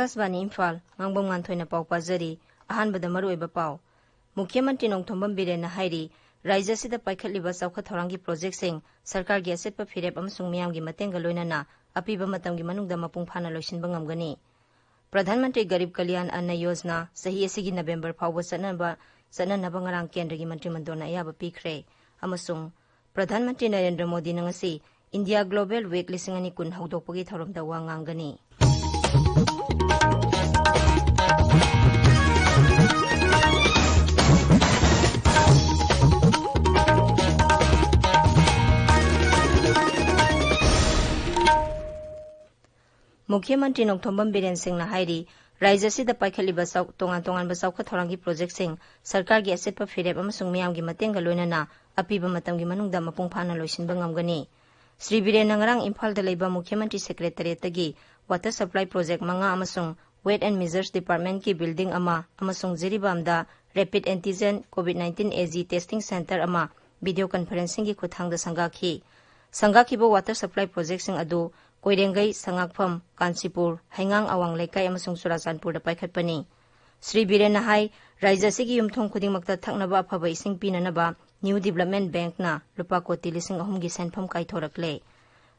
Akashvani Imphal, Ngangbam Nganthoi na pau pazari, ahanbada maruoiba pau. Mukhyamantri Nongthombam Birena hairi, Raija sida paikhatliba chawkhat thorangi projectsing, sarkargi asetpa phirep amasung miyamgi matengga loinana, apiba matamgi manungda mapung phana loisinba ngamgani. Pradhan Mantri Garib Kalyan Anna Yojana, sahi asigi November phawba chananaba ngarang kendragi mantri mandona ayaba pikre, amasung Pradhan Mantri Narendra Modi na ngasi, India Global Week 2020 haudokpagi thoromda wa ngangani. Mukhyamantri Nongthombam Biren Singh na hairi, Raija sida paikhatliba tongan-tonganba chawkhat thorangi projectsing, sarkargi asetpa phirep amasung miyamgi matengga loinana, apiba matamgi manungda mapung phana loisinba ngamgani. Sri Biren na ngarang Imphal da leiba Mukhyamantri Secretariat tagi water supply project manga amasung Weight and Measures Department ki building ama amasung Jiribamda Rapid Antigen COVID-19 AG Testing Center ama video conferencing ki khuthangda sangakhiba water supply project sing adu Koirengai Sangakpham Kansipur Haingang Awang Laikai amasung Surachanpur da paikhatpani. Sri Biren na hai Raija sigi yumthong khudingmakta thaknaba aphaba ising pinanaba New Development Bank na lupa koti 3,000 gi senpham kaithorakle.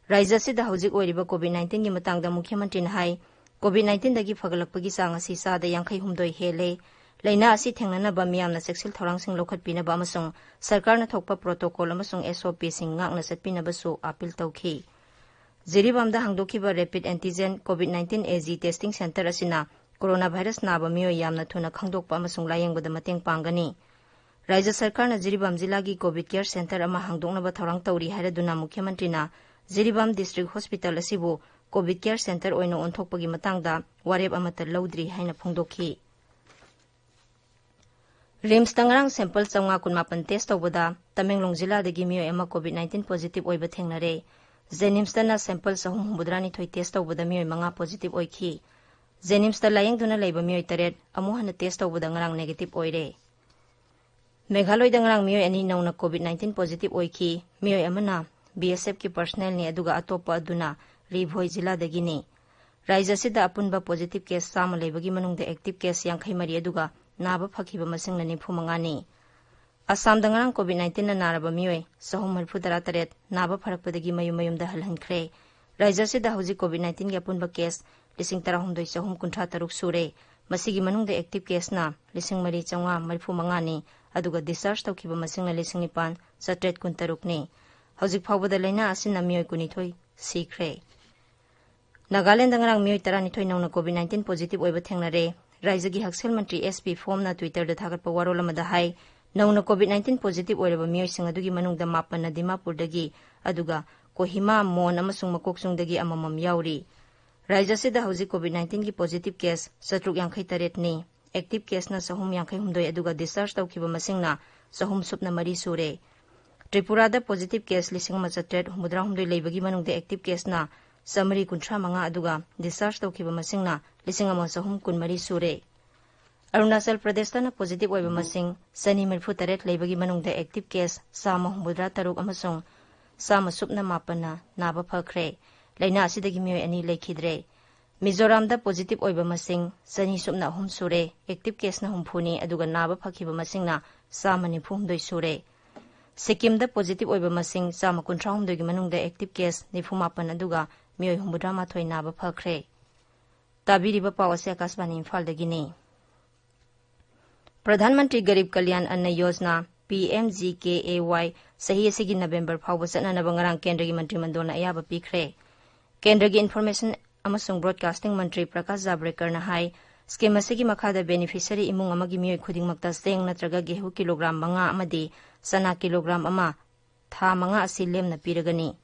Raija sida hojik oiriba COVID-19 gi matangda Mukhyamantri na hai COVID-19 dagi fagalakpagi chang asi sada 52 hele. Laina asi thengnanaba miyamna seksil thorangsing lokhatpinaba amasung sarkarna thokpa protocol amasung SOP sing ngakna satpinaba su appeal tawkhi. Jiribamda hangdokhiba Rapid Antigen COVID-19 AG Testing Center asina coronavirus naba miyoi yamna thuna khangdokpa amasung layengbada mateng pangani. Raija Sarkarna Jiribam Jilagi COVID Care Center ama hangdoknaba thorang tawri hairaduna Mukhyamantri na Jiribam District Hospital asibu COVID Care Center oina onthokpagi matangda warep amata laudri haina phongdokhi. Rims tangrang sample 518 test tawbada Tamenglong Jila dagi miyoi ama COVID-19 positive oiba thengnare. Zenimsta na sample sahum humbudrani thoi test tawbada miyoi manga positive oikhi. Zenimsta layengduna leiba miyoi taret amuhana test tawbada ngarang negative oire. Meghaloi dangrang miyoi ani nauna COVID-19 positive oikhi, miyoi amana BSF ki personnel ni aduga atopa aduna Ribhoi Jila dagini. Raija sida apunba positive case sama leibagi manungda active case 53 aduga naba phakhiba masing na 95 ni. Assam dangrang COVID-19 na naraba miyoi sahum 38 naba pharakpadagi mayum-mayumda halhankre. Raija sida hauji COVID-19 gi apunba case 13,963 sure. Masigi manungda active case na 3,435 ni. Aduga discharge tawkiba masing na 9,763 ni. Hauzik phawbada laina asina miyoi kunithoi sikre. Nagaland ngarang miyoi 12 nauna COVID-19 positive oiba thengnare. Raija gi Haksel Mantri SP form na Twitter da thagatpa warolamada hai nauna COVID-19 positive oiraba miyoi sing adugi manungda mapan na Dimapur dagi aduga Kohima Mon amasung Makoksung dagi amamam yauri. Raija sida hauzik COVID-19 gi positive case 738 ni. Active case na sahum 52 aduga discharge tawkiba masing na sahum supna mari sure. Tripura da positive case 1,763 leibagi manungda active case na samari 35 aduga discharge tawkiba masing na 1,113 sure. Arunachal Pradesh na positive oiba masing sani 38 leibagi manungda active case 153 amasung sama supna mapana naba phakre. Laina asidagi miyoi ani leikhidre. Mizoram da positive oiba masing sani supna hum sure active case na humphuni aduga naba phakhiba masing na sama 92 sure. Sikkim da positive oiba masing sama 53 gi manungda active case 98 aduga miyoi 138 naba phakre. Tabiriba pawase Akashvani Imphal dagini. Pradhan Mantri Garib Kalyan Anna Yojana PMGKAY sahi asigi November phawba chananaba ngarang kendragi mantri mandona ayaba pikre. Kendragi Information amasung Broadcasting Mantri Prakash Javadekar na hai scheme asigi makhada beneficiary imung amagi miyoi khudingmakta seng natraga gehu kilogram 5 amadi sana kilogram ama tha 5 asi lemna piragani.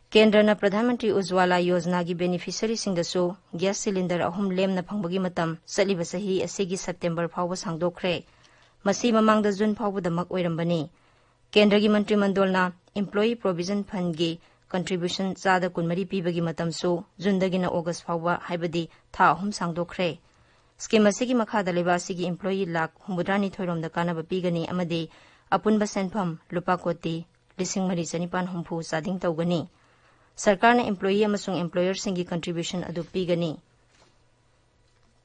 Kendra na Pradhan Mantri Ujwala Yojana gi beneficiary singdasu gas cylinder ahum lemna phangbagi matam saliba sahi asigi September phawba sangdokre. Masi mamangda June phawba damak oirambani. Kendra gi Mantri Mandolna Employee Provision Fund gi contribution chada 12 pibagi matamsu Jundagina August phawba haibadi tha ahum sangdokre. Scheme asigi makhada leba asigi employee lakh 1,900 thoiromda kanaba pigani amadi apunba senpham lupa koti 3,950 sading tawgani. Sarkarna employee amasung employer singi contribution adu pigani.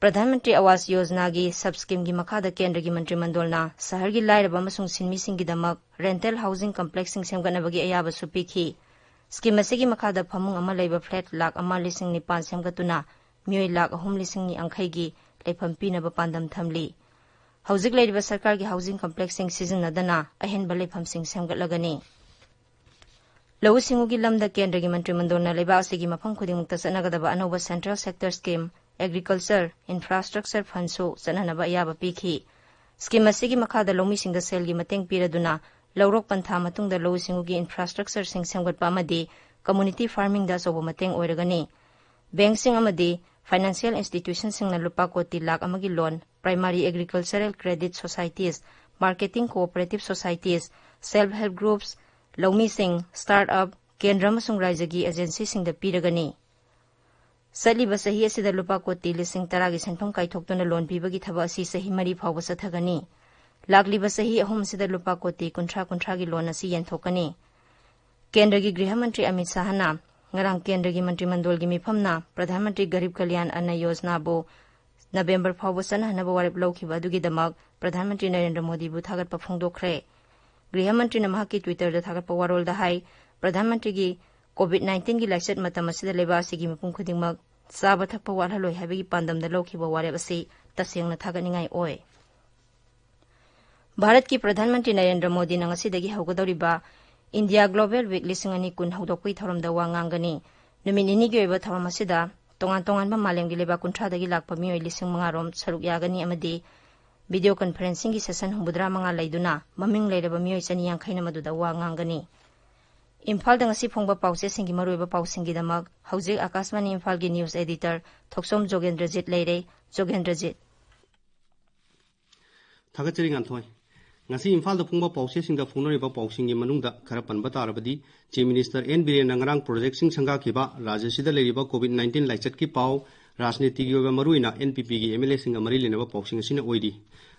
प्रधानमंत्री आवास योजना की सब scheme की मखादा केंद्र की मंत्रिमंडलना शहर की लाइरब अमसुंग सिनमीसिंगीदमक rental housing complexing सेमगनबगी अयाबसु पीखी scheme असिगी मखादा फमुंग अमा लैबा फ्लैट लाख अमा लिसिंग निपान सेमगतुना मियोय लाख अहुम लिसिंग नि अंखैगी लेफम पीनब पांदम थमली हौजिक लैरिबा सरकार की हाउसिंग कॉम्प्लेक्सिंग सिजनदना अहेनबा लेफमसिंग सेमगतलगनी लघु सिंगु की लमदा केंद्र की मंत्रिमंडलना लेबा असिगी मफम खुदिमुक्ता चनगदबा अनौबा central sector scheme agriculture infrastructure फंडसु चननबा याबा पीखी स्कीम असिगी मखादा लौमीसिंगदा सेल की मतेंग पीरदुना लौरोक पंथा मतुंगदा लघु सिंगु की इंफ्रास्ट्रक्चर सिंग सेमगतपा अमदी कम्युनिटी फार्मिंग दा सोबो मतेंग ओइरगनी बैंक सिंग अमदी फाइनेंशियल इंस्टीट्यूशन सिंगना लुपा कोटी लाख अमगी loan primary agricultural credit societies marketing cooperative societies self help groups लौमी सिंग स्टार्टअप केंद्र अमसुंग राज्यगी एजेंसी सिंगदा पीरगनी सलीबा सही असिदा लुपा कोटी लिसिंग तरागी सेंफम काइथोक्तुना लोन पीबगी थबा असि सही मरी फावबा सथगनी लाखलीबा सही अहुम सिदा लुपा कोटी कुंठा की लोन असि यंथोकनी केंद्र की गृह मंत्री अमित शाहना ngarang केंद्र की मंत्रिमंडल की मिफमना प्रधानमंत्री गरीब कल्याण अन्न योजना बो नवेंबर फावबा सनहनबा वारेप लौखिबा दुगिदमक प्रधानमंत्री नरेंद्र मोदी बु थागतपा फोंदोखरे गृह मंत्री नमहाकी ट्विटर दा थागतपा वारोल दा हाई प्रधानमंत्री की कोविड-19 की लाइसेट मतम असिदा लेबा असिगी मपुम खुदिंगमक चाबा थकपा वालहलोय हाबगी पांदमदा लौखिबा वारेप असि तसेंगना थागतनिंगाई ओय भारत की प्रधानमंत्री नरेंद्र मोदी नंगसिदगी हौगदौरिबा इंडिया ग्लोबल वीक लिसिंगनी कुन हौदोकपी थौरमदा वा nganggani नुमित निनी की ओइबा थौरम असिदा तोंगान तोंगानबा मालेमगी लेबा कुंथ्रादगी लाखपा मियोय लिसिंग मंगारोम सरुक यागनी अमदी वीडियो कॉन्फ्रेंसिंग की सेशन हुबुद्रा मंगा लैदुना ममिंग लैरबा मियोय चनी यांखैना मदुदा वा nganggani इम्फाल दंगसी फोंबा पाउसे सिंगी मरुइबा पाउसिंगी दमक हौजिक आकाशवाणी इम्फाल की न्यूज एडिटर थोक्सोम जोगेंद्रजीत लैरे जोगेंद्रजीत थागचरी nganthoi ngasi Imphal da phungba pause sing da phunori ba pausing gi manung da khara panba tarabadi chief minister N Biren ngarang project sing sanga khiba rajya sida leriba covid-19 laichat ki pau rajniti gi oba maruina NPP gi MLA sing mari lena ba pausing asina oidi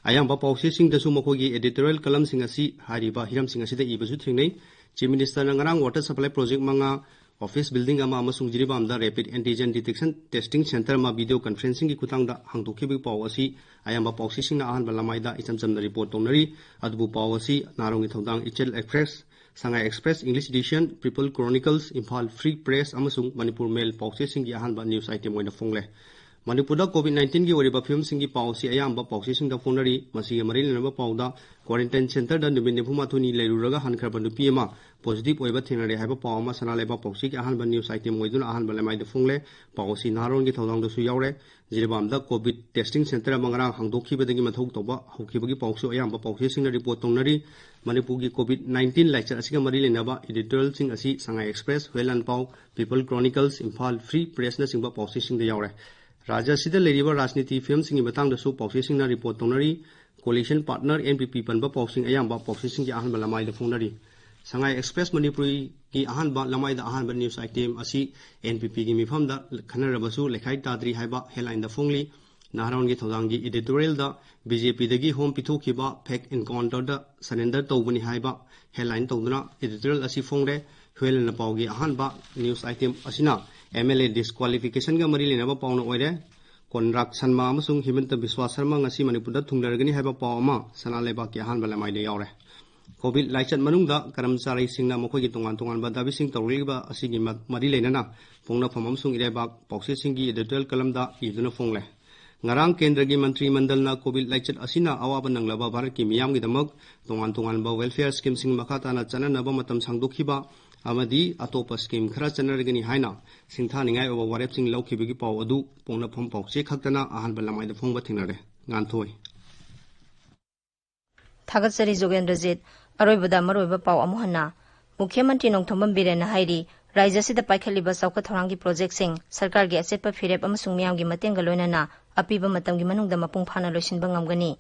ayam ba pause sing da su mako gi editorial column sing asi hariba hiram sing asida ibasu thingnei chief minister ngarang water supply project manga office building ama amasung jiriba amda rapid antigen detection testing center ma video conferencing ki kutang da hangdokhibi paw asi ayamba pawsi singna ahan balamai da ichamcham report tongnari adubu paw asi narong thodang ichel express Shanghai Express English Edition People Chronicles Imphal Free Press amasung Manipur Mail pawse singi ahan ba news item oina fongle Manipur da covid-19 ki oriba film singi pawsi ayamba pawse sing da fonari masi mari lenaba pawda quarantine center da numin nephuma thuni leiruraga hankhar nupi ama positive oiba thinare haiba pawma sana leba pawsi ki ahan ba news item oiduna ahan balamai da fongle pawsi naron ki thodang da su yaure jiribam da covid testing center amangara hangdokhi bedagi mathok toba hokibagi pawsu ayamba pawse sing report tongnari Manipur ki covid-19 lecture asiga mari lenaba editorial sing asi Shanghai Express Welan Pau People Chronicles Imphal Free Press na singba pawse sing da yaure Raja sida leriba rajniti film singi batang da su pawse sing na report tongnari coalition partner NPP panba pawsing ayamba pawse sing ki ahan balamai da fonari Shanghai Express Manipuri ki ahan ba lamai da ahan ba news item asi NPP ki mifam da khanarabasu lekhai tadri haiba headline da fongli naharon gi thodang gi editorial da BJP dagi home pithokiba fake encounter da surrender tawbani haiba headline tawduna editorial asi fongre hwel na pawgi ahan ba news item asina MLA disqualification ga mari lena ba pawna oire konrak sanma amasung himanta biswas sarma ngasi manipur da thunglargani haiba pawma sana leba ki ahan ba lamai de yaure covid laichat manung da karamchari singna mokoi gi tongan tongan ba dabi sing tawriba asigi mari lena na pongna phamam sung ire ba pawse singi editorial kalam da iduna fongle ngarang kendra gi mantri mandal na covid laichat asina awaba nanglaba bharat ki miyam gi damak tongan tongan ba welfare scheme sing makhata na chana na ba matam sangdokhiba amadi atopa scheme khara chanargani haina singtha ningai oba warep sing laukhibi paw adu pongna phom pawche khaktana ahan balamai da phongba thingnare nganthoi थागतसरी जोगेंद्रजीत अरोइबदा मरोइबा पाव अमुहना मुख्यमंत्री नोंथोंबम बिरेना हाइरी राज्य सिदा पाइखलिबा चौका थौरांगी project सिंग सरकार की अचेतपा फिरेप अमसुंग मियाम की मतेंग लोइनाना अपीबा मतम की मनुंगदा मपुंग फाना लोइसिनबा ngamgani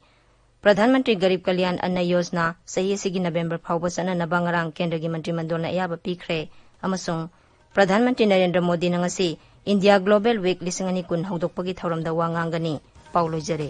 प्रधानमंत्री गरीब कल्याण अन्न योजना सही सिगी नवेंबर फावबा चनना बांगरांग केंद्र की मंत्रिमंडलना अयाबा पीखरे अमसुंग प्रधानमंत्री नरेंद्र मोदी नंगसी इंडिया ग्लोबल वीक 2019 हौदोकपगी थौरमदा वा nganggani पाव लोइजरे